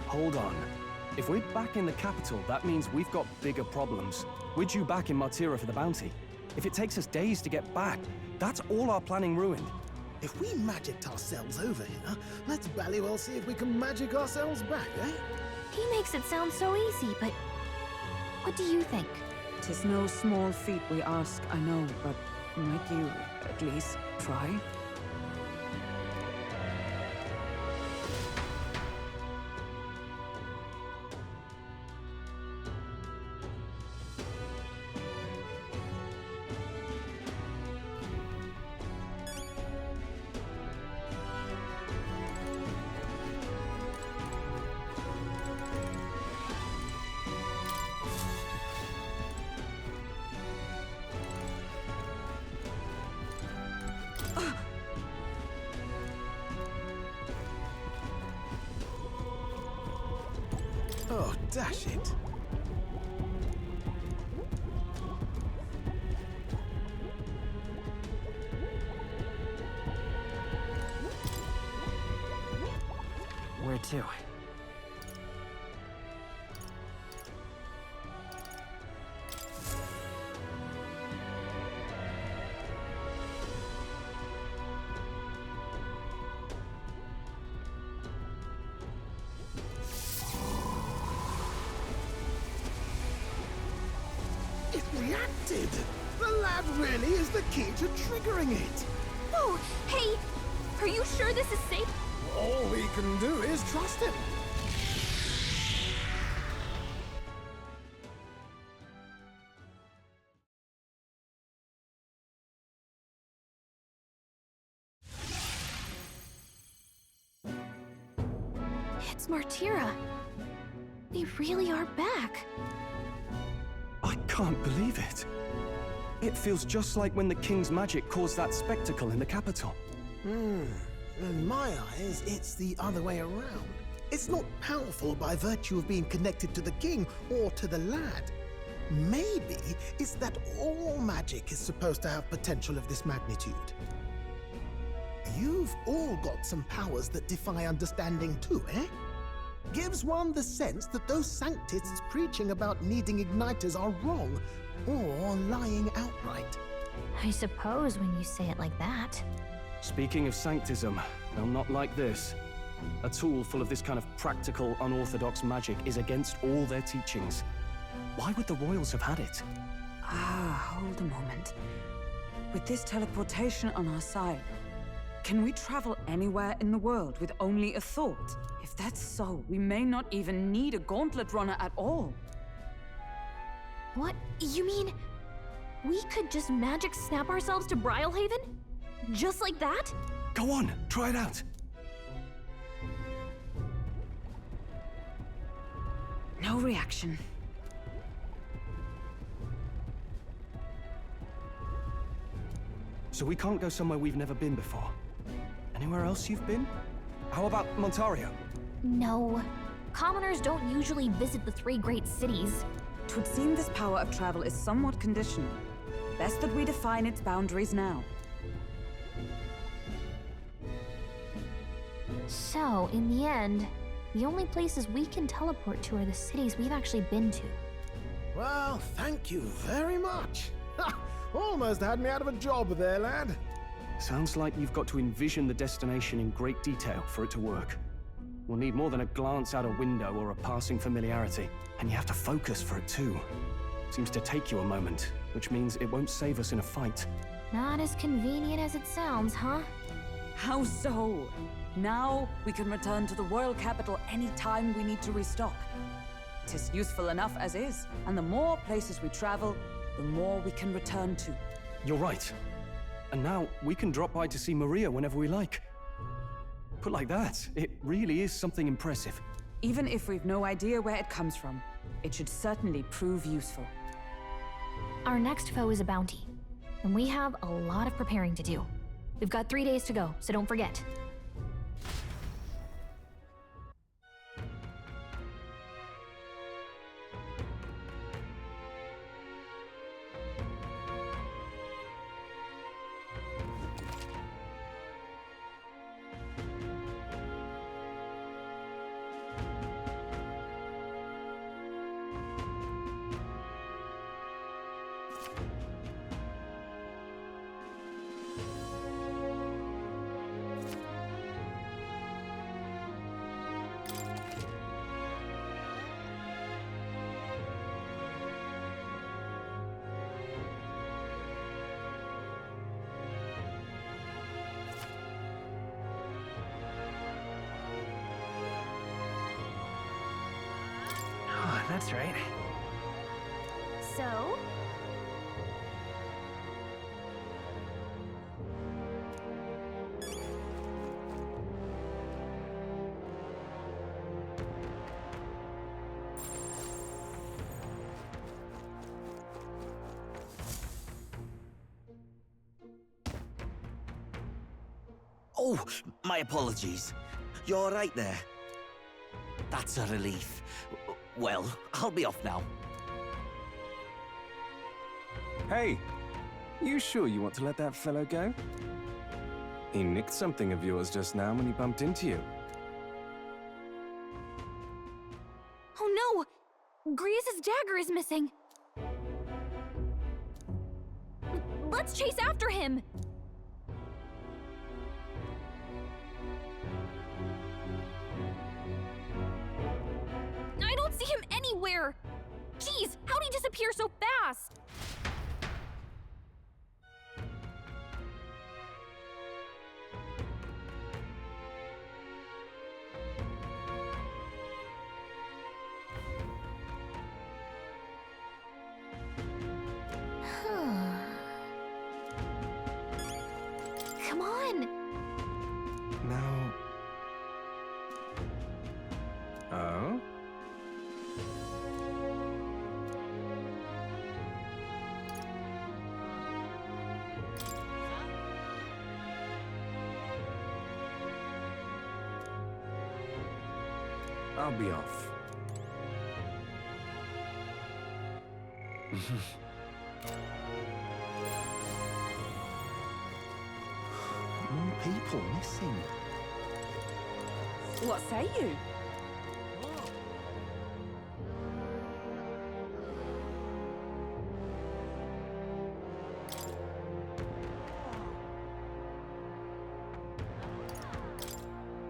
Hold on. If we're back in the capital, that means we've got bigger problems. We're due back in Martira for the bounty. If it takes us days to get back, that's all our planning ruined. If we magicked ourselves over here, let's bally well see if we can magic ourselves back, eh? He makes it sound so easy, but what do you think? 'Tis no small feat we ask, I know, but might you at least try? Dash it. Where to? It reacted! The lad really is the key to triggering it! Oh, hey! Are you sure this is safe? All we can do is trust him. It's Martira. They really are back. I can't believe it. It feels just like when the king's magic caused that spectacle in the capital. In my eyes, it's the other way around. It's not powerful by virtue of being connected to the king or to the lad. Maybe it's that all magic is supposed to have potential of this magnitude. You've all got some powers that defy understanding too, eh? Gives one the sense that those sanctists preaching about needing igniters are wrong, or lying outright. I suppose when you say it like that. Speaking of sanctism, well, not like this. A tool full of this kind of practical, unorthodox magic is against all their teachings. Why would the royals have had it? Hold a moment. With this teleportation on our side, can we travel anywhere in the world with only a thought? If that's so, we may not even need a gauntlet runner at all. What? You mean we could just magic snap ourselves to Brylehaven? Just like that? Go on, try it out. No reaction. So we can't go somewhere we've never been before. Anywhere else you've been? How about Montario? No. Commoners don't usually visit the three great cities. 'Twould seem this power of travel is somewhat conditional. Best that we define its boundaries now. So, in the end, the only places we can teleport to are the cities we've actually been to. Well, thank you very much. Ha! Almost had me out of a job there, lad. Sounds like you've got to envision the destination in great detail for it to work. We'll need more than a glance out a window or a passing familiarity, and you have to focus for it too. Seems to take you a moment, which means it won't save us in a fight. Not as convenient as it sounds, huh? How so? Now we can return to the royal capital any time we need to restock. It is useful enough as is, and the more places we travel, the more we can return to. You're right. And now we can drop by to see Maria whenever we like. Put like that, it really is something impressive. Even if we've no idea where it comes from, it should certainly prove useful. Our next foe is a bounty, and we have a lot of preparing to do. We've got 3 days to go, so don't forget. Oh, that's right. So? Oh, my apologies. You're all right there? That's a relief. Well, I'll be off now. Hey, you sure you want to let that fellow go? He nicked something of yours just now when he bumped into you. Oh no! Griez's dagger is missing! Let's chase after him! I don't see him anywhere! Jeez, how'd he disappear so fast? Come on! Now... Oh? I'll be off. More people missing. What say you?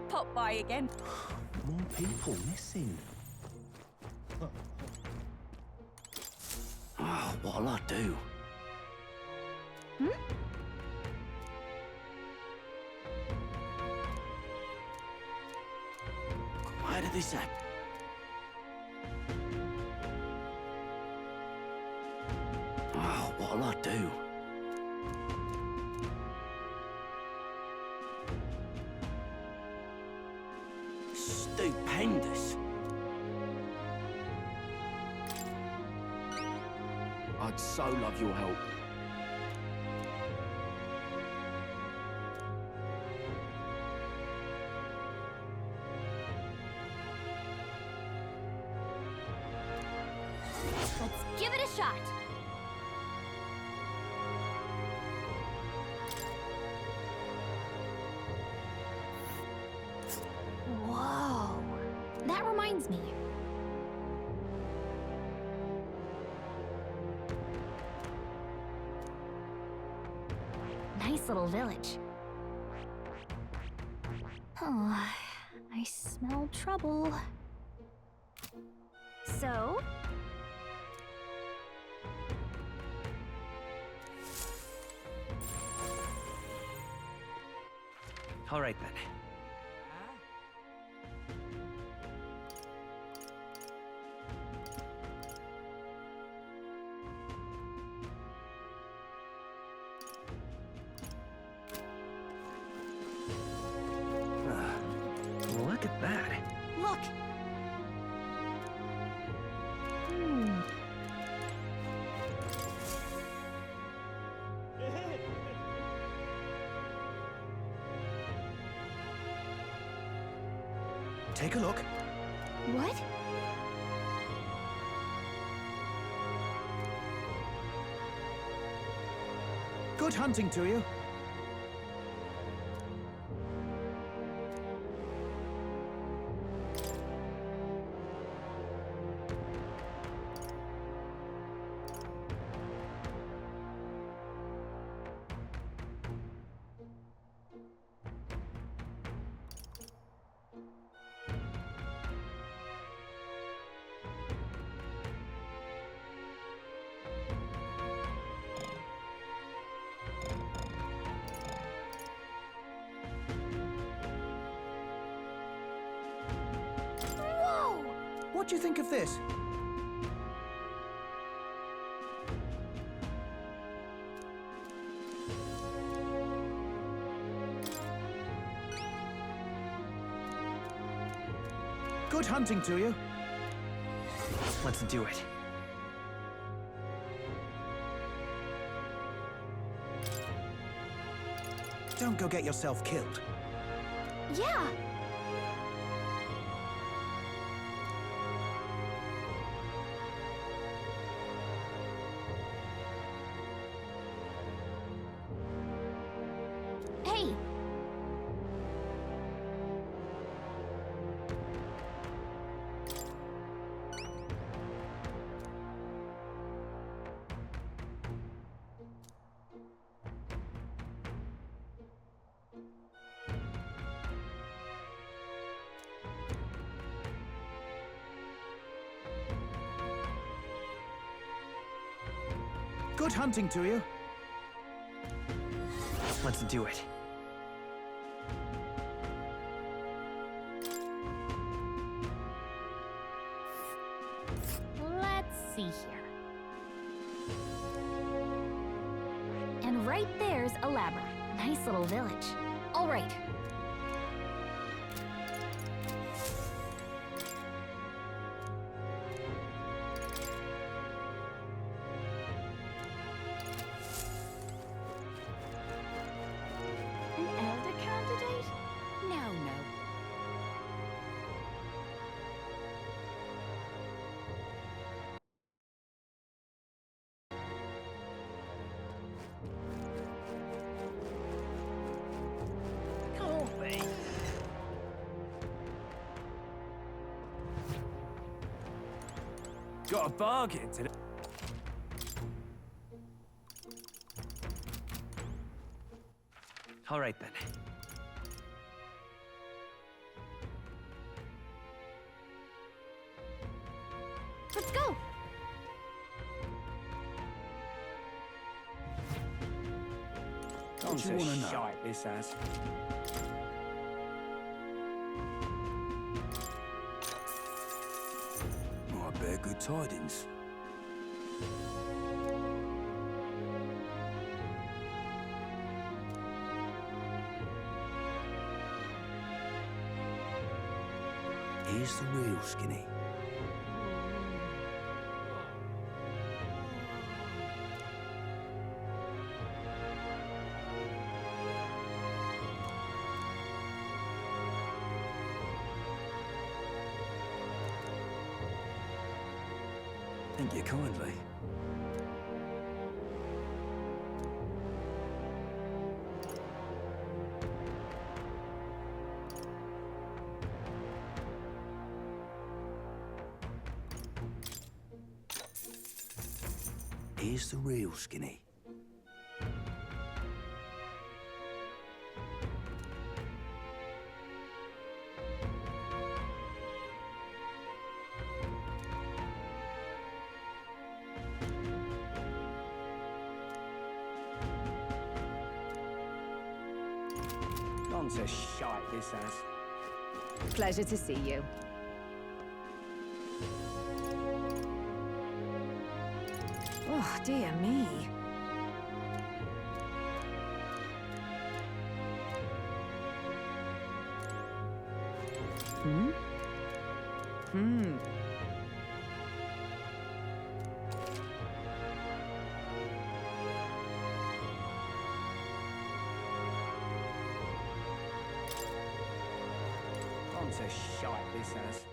Pop by again. More people missing. Oh, what'll I do? Why did this happen? Oh, what'll I do? Stupendous. I'd so love your help. Let's give it a shot! Whoa! That reminds me. Nice little village. Oh, I smell trouble. So? All right, then. Look at that. Look! Take a look. What? Good hunting to you. What do you think of this? Good hunting to you. Let's do it. Don't go get yourself killed. Yeah! Good hunting to you. Let's do it. Let's see here. And right there's Alabra. Nice little village. All right. An elder candidate? No, no. Can't be. Got a bargain today. All right then. Let's go. Don't you want to know? Shite this has. Oh, I bear good tidings. Here's the real skinny. Thank you kindly. Here's the real skinny. Gone to shite this has. Pleasure to see you. Oh, dear me. Hmm. Gone to shite this has.